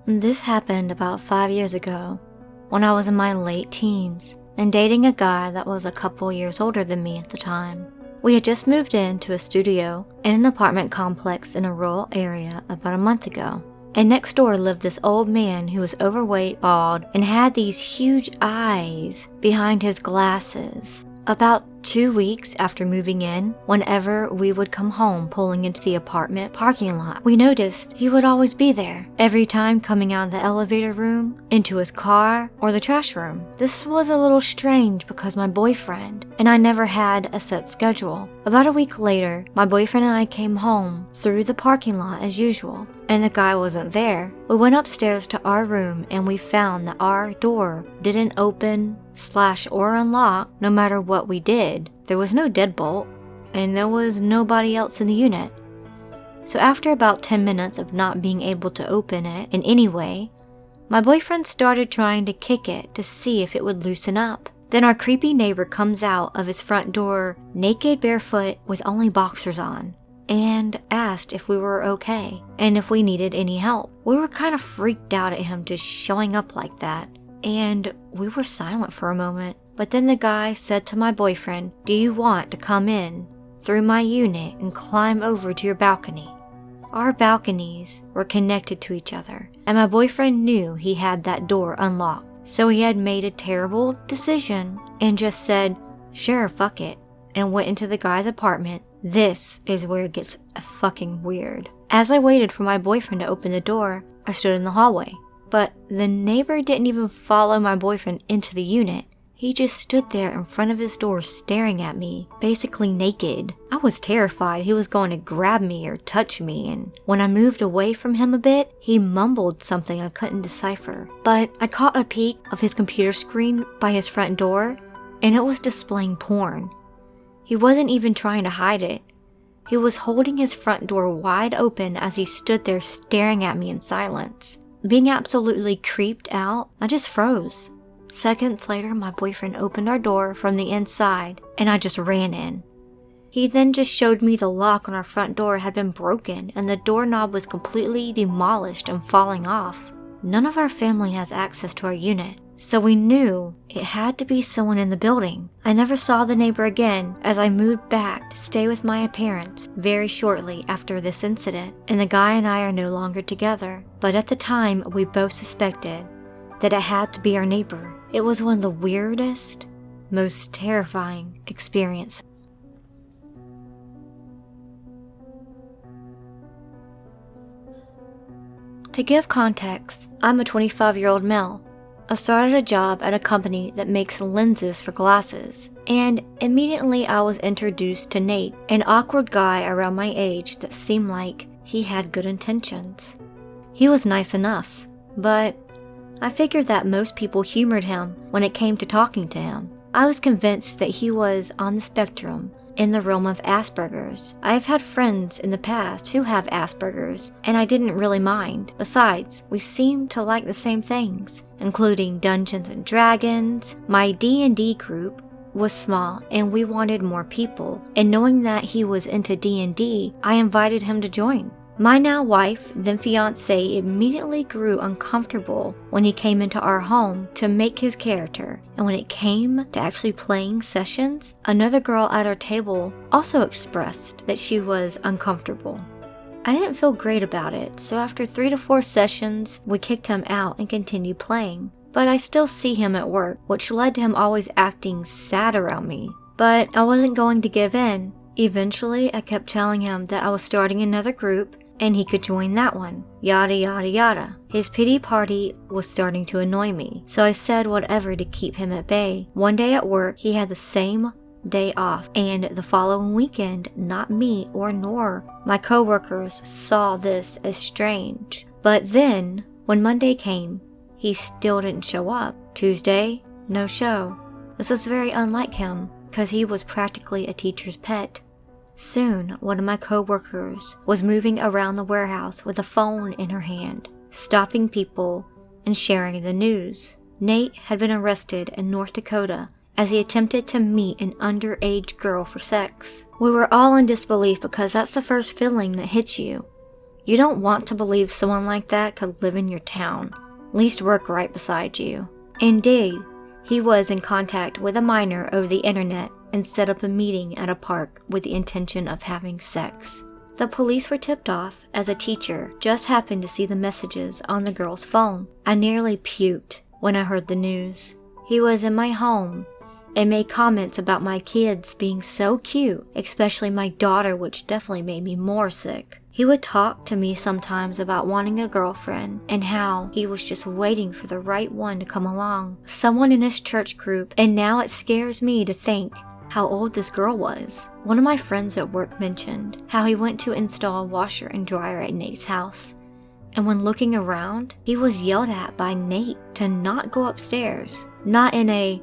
This happened about 5 years ago, when I was in my late teens and dating a guy that was a couple years older than me at the time. We had just moved into a studio in an apartment complex in a rural area about a month ago. And next door lived this old man who was overweight, bald, and had these huge eyes behind his glasses. About 2 weeks after moving in, whenever we would come home pulling into the apartment parking lot, we noticed he would always be there, every time coming out of the elevator room, into his car, or the trash room. This was a little strange because my boyfriend and I never had a set schedule. About a week later, my boyfriend and I came home through the parking lot as usual, and the guy wasn't there. We went upstairs to our room and we found that our door didn't open / or unlock no matter what we did. There was no deadbolt and there was nobody else in the unit. So after about 10 minutes of not being able to open it in any way, my boyfriend started trying to kick it to see if it would loosen up. Then our creepy neighbor comes out of his front door naked, barefoot, with only boxers on, and asked if we were okay and if we needed any help. We were kind of freaked out at him just showing up like that, and we were silent for a moment. But then the guy said to my boyfriend, "Do you want to come in through my unit and climb over to your balcony?" Our balconies were connected to each other, and my boyfriend knew he had that door unlocked. So he had made a terrible decision and just said, "Sure, fuck it," and went into the guy's apartment. This is where it gets fucking weird. As I waited for my boyfriend to open the door, I stood in the hallway. But the neighbor didn't even follow my boyfriend into the unit. He just stood there in front of his door staring at me, basically naked. I was terrified he was going to grab me or touch me, and when I moved away from him a bit, he mumbled something I couldn't decipher. But I caught a peek of his computer screen by his front door, and it was displaying porn. He wasn't even trying to hide it. He was holding his front door wide open as he stood there staring at me in silence. Being absolutely creeped out, I just froze. Seconds later, my boyfriend opened our door from the inside, and I just ran in. He then just showed me the lock on our front door had been broken, and the doorknob was completely demolished and falling off. None of our family has access to our unit, so we knew it had to be someone in the building. I never saw the neighbor again as I moved back to stay with my parents very shortly after this incident, and the guy and I are no longer together. But at the time, we both suspected that it had to be our neighbor. It was one of the weirdest, most terrifying experiences. To give context, I'm a 25-year-old male. I started a job at a company that makes lenses for glasses, and immediately I was introduced to Nate, an awkward guy around my age that seemed like he had good intentions. He was nice enough, but I figured that most people humored him when it came to talking to him. I was convinced that he was on the spectrum, in the realm of Asperger's. I've had friends in the past who have Asperger's, and I didn't really mind. Besides, we seemed to like the same things, including Dungeons and Dragons. My D&D group was small, and we wanted more people, and knowing that he was into D&D, I invited him to join. My now wife, then fiancé, immediately grew uncomfortable when he came into our home to make his character, and when it came to actually playing sessions, another girl at our table also expressed that she was uncomfortable. I didn't feel great about it, so after 3 to 4 sessions, we kicked him out and continued playing. But I still see him at work, which led to him always acting sad around me. But I wasn't going to give in. Eventually, I kept telling him that I was starting another group, and he could join that one, yada yada yada. His pity party was starting to annoy me, so I said whatever to keep him at bay. One day at work, he had the same day off, and the following weekend, not me or nor my coworkers saw this as strange. But then, when Monday came, he still didn't show up. Tuesday, no show. This was very unlike him, because he was practically a teacher's pet. Soon, one of my co-workers was moving around the warehouse with a phone in her hand, stopping people and sharing the news. Nate had been arrested in North Dakota as he attempted to meet an underage girl for sex. We were all in disbelief because that's the first feeling that hits you. You don't want to believe someone like that could live in your town, at least work right beside you. Indeed, he was in contact with a minor over the internet and set up a meeting at a park with the intention of having sex. The police were tipped off as a teacher just happened to see the messages on the girl's phone. I nearly puked when I heard the news. He was in my home and made comments about my kids being so cute, especially my daughter, which definitely made me more sick. He would talk to me sometimes about wanting a girlfriend and how he was just waiting for the right one to come along, someone in his church group, and now it scares me to think how old this girl was. One of my friends at work mentioned how he went to install a washer and dryer at Nate's house, and when looking around, he was yelled at by Nate to not go upstairs, not in a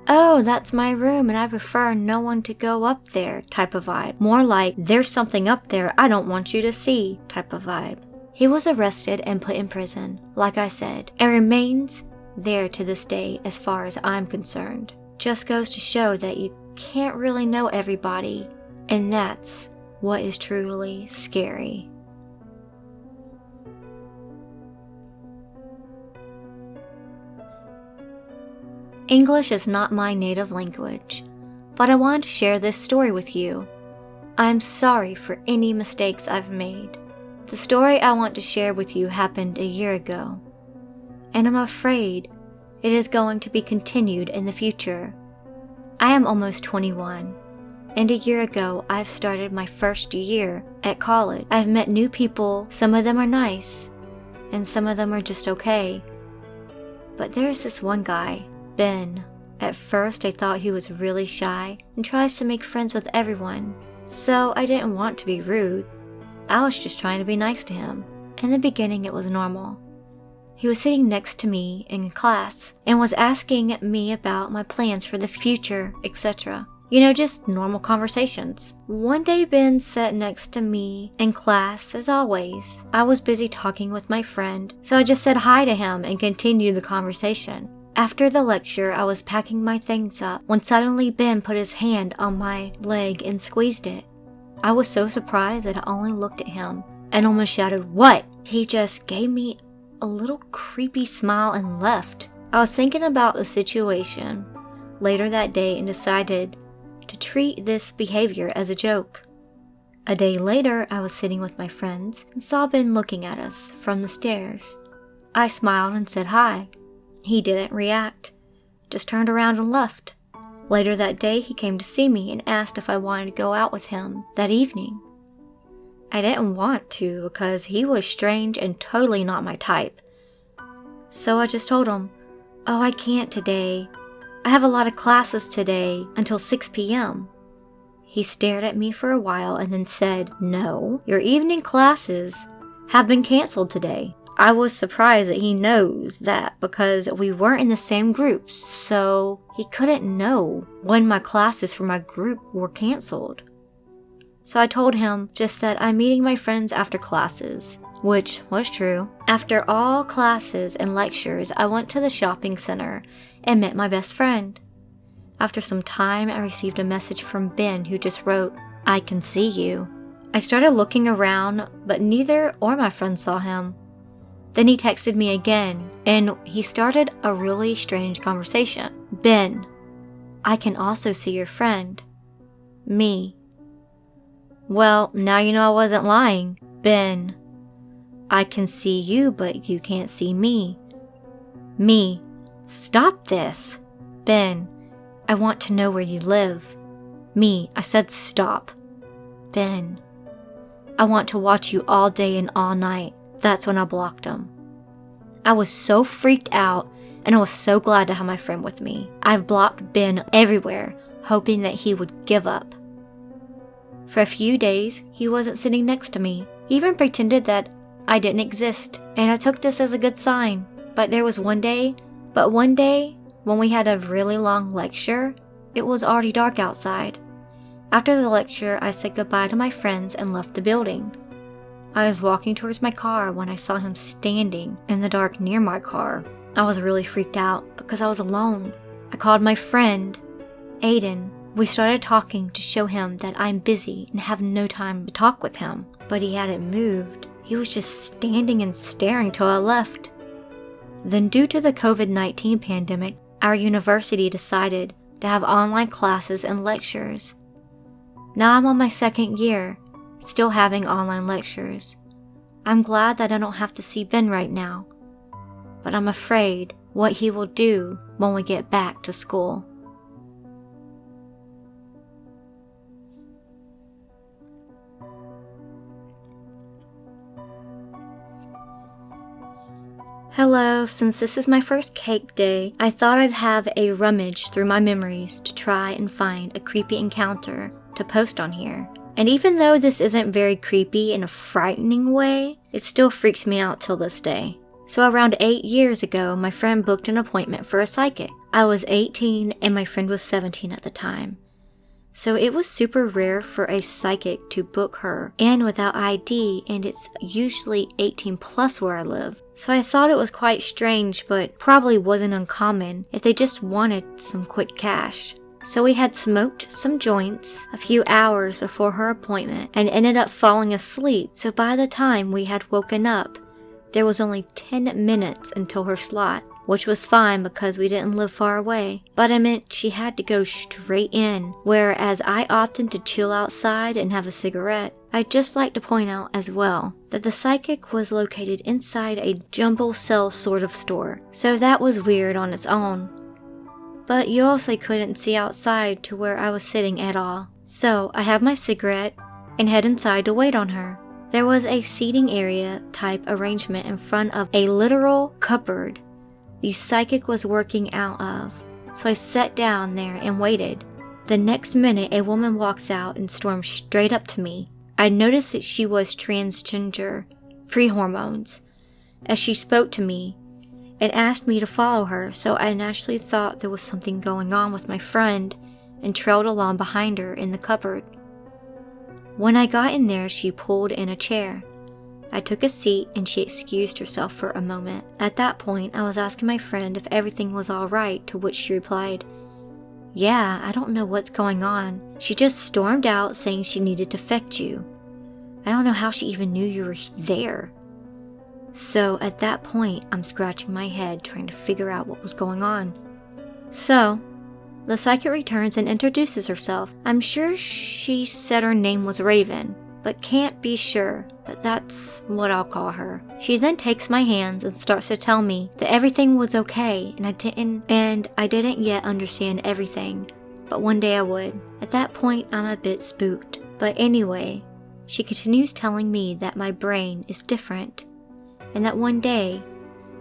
"oh, that's my room and I prefer no one to go up there" type of vibe. More like, "there's something up there I don't want you to see" type of vibe. He was arrested and put in prison, like I said, and remains there to this day as far as I'm concerned. Just goes to show that you can't really know everybody, and that's what is truly scary. English is not my native language, but I wanted to share this story with you. I'm sorry for any mistakes I've made. The story I want to share with you happened a year ago, and I'm afraid it is going to be continued in the future. I am almost 21, and a year ago I've started my first year at college. I've met new people, some of them are nice, and some of them are just okay. But there's this one guy, Ben. At first I thought he was really shy and tries to make friends with everyone, so I didn't want to be rude. I was just trying to be nice to him. In the beginning it was normal. He was sitting next to me in class and was asking me about my plans for the future, etc. Just normal conversations. One day Ben sat next to me in class as always. I was busy talking with my friend, so I just said hi to him and continued the conversation. After the lecture, I was packing my things up when suddenly Ben put his hand on my leg and squeezed it. I was so surprised that I only looked at him and almost shouted, "What?" He just gave me a little creepy smile and left. I was thinking about the situation later that day and decided to treat this behavior as a joke. A day later, I was sitting with my friends and saw Ben looking at us from the stairs. I smiled and said hi. He didn't react, just turned around and left. Later that day, he came to see me and asked if I wanted to go out with him that evening. I didn't want to because he was strange and totally not my type. So I just told him, "Oh, I can't today. I have a lot of classes today until 6 p.m. He stared at me for a while and then said, "No, your evening classes have been canceled today." I was surprised that he knows that because we weren't in the same group, so he couldn't know when my classes for my group were canceled. So I told him just that I'm meeting my friends after classes, which was true. After all classes and lectures, I went to the shopping center and met my best friend. After some time, I received a message from Ben who just wrote, "I can see you." I started looking around, but neither or my friend saw him. Then he texted me again, and he started a really strange conversation. "Ben, I can also see your friend." Me. "Well, now you know I wasn't lying." Ben, "I can see you, but you can't see me." Me. "Stop this." Ben, "I want to know where you live." Me. I said stop. Ben, "I want to watch you all day and all night." That's when I blocked him. I was so freaked out, and I was so glad to have my friend with me. I've blocked Ben everywhere, hoping that he would give up. For a few days, he wasn't sitting next to me. He even pretended that I didn't exist, and I took this as a good sign. But one day, when we had a really long lecture, it was already dark outside. After the lecture, I said goodbye to my friends and left the building. I was walking towards my car when I saw him standing in the dark near my car. I was really freaked out because I was alone. I called my friend, Aiden. We started talking to show him that I'm busy and have no time to talk with him, but he hadn't moved. He was just standing and staring till I left. Then due to the COVID-19 pandemic, our university decided to have online classes and lectures. Now I'm on my second year, still having online lectures. I'm glad that I don't have to see Ben right now, but I'm afraid what he will do when we get back to school. Hello, since this is my first cake day, I thought I'd have a rummage through my memories to try and find a creepy encounter to post on here. And even though this isn't very creepy in a frightening way, it still freaks me out till this day. So around 8 years ago, my friend booked an appointment for a psychic. I was 18 and my friend was 17 at the time. So it was super rare for a psychic to book her and without ID, and it's usually 18 plus where I live. So I thought it was quite strange, but probably wasn't uncommon if they just wanted some quick cash. So we had smoked some joints a few hours before her appointment and ended up falling asleep. So by the time we had woken up, there was only 10 minutes until her slot, which was fine because we didn't live far away, but it meant she had to go straight in, whereas I opted to chill outside and have a cigarette. I'd just like to point out as well that the psychic was located inside a jumble cell sort of store, so that was weird on its own. But you also couldn't see outside to where I was sitting at all, so I have my cigarette and head inside to wait on her. There was a seating area type arrangement in front of a literal cupboard the psychic was working out of, so I sat down there and waited. The next minute, a woman walks out and storms straight up to me. I noticed that she was transgender, pre-hormones, as she spoke to me and asked me to follow her, so I naturally thought there was something going on with my friend and trailed along behind her in the cupboard. When I got in there, she pulled in a chair. I took a seat and she excused herself for a moment. At that point, I was asking my friend if everything was alright, to which she replied, "Yeah, I don't know what's going on. She just stormed out saying she needed to fetch you. I don't know how she even knew you were there." So at that point, I'm scratching my head trying to figure out what was going on. So, the psychic returns and introduces herself. I'm sure she said her name was Raven, but can't be sure, but that's what I'll call her. She then takes my hands and starts to tell me that everything was okay and I didn't yet understand everything, but one day I would. At that point, I'm a bit spooked. But anyway, she continues telling me that my brain is different and that one day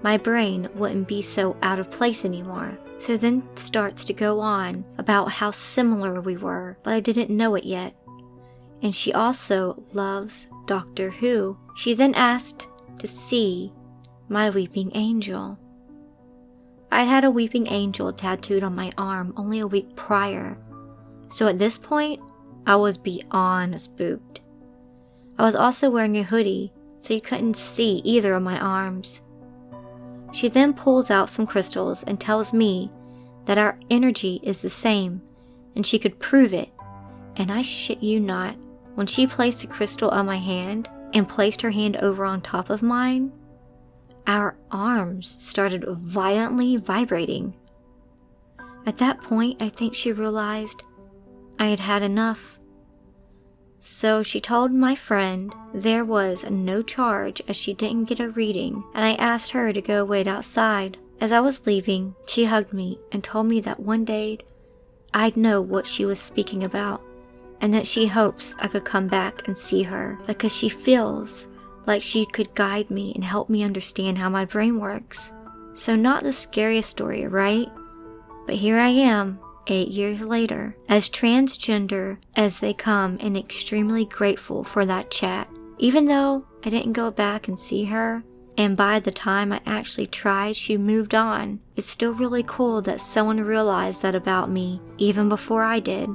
my brain wouldn't be so out of place anymore. So then starts to go on about how similar we were, but I didn't know it yet. And she also loves Doctor Who. She then asked to see my weeping angel. I'd had a weeping angel tattooed on my arm only a week prior, so at this point, I was beyond spooked. I was also wearing a hoodie, so you couldn't see either of my arms. She then pulls out some crystals and tells me that our energy is the same, and she could prove it, and I shit you not. When she placed the crystal on my hand and placed her hand over on top of mine, our arms started violently vibrating. At that point, I think she realized I had had enough. So she told my friend there was no charge as she didn't get a reading, and I asked her to go wait outside. As I was leaving, she hugged me and told me that one day I'd know what she was speaking about, and that she hopes I could come back and see her because she feels like she could guide me and help me understand how my brain works. So not the scariest story, right? But here I am, 8 years later, as transgender as they come and extremely grateful for that chat. Even though I didn't go back and see her, and by the time I actually tried, she moved on, it's still really cool that someone realized that about me even before I did.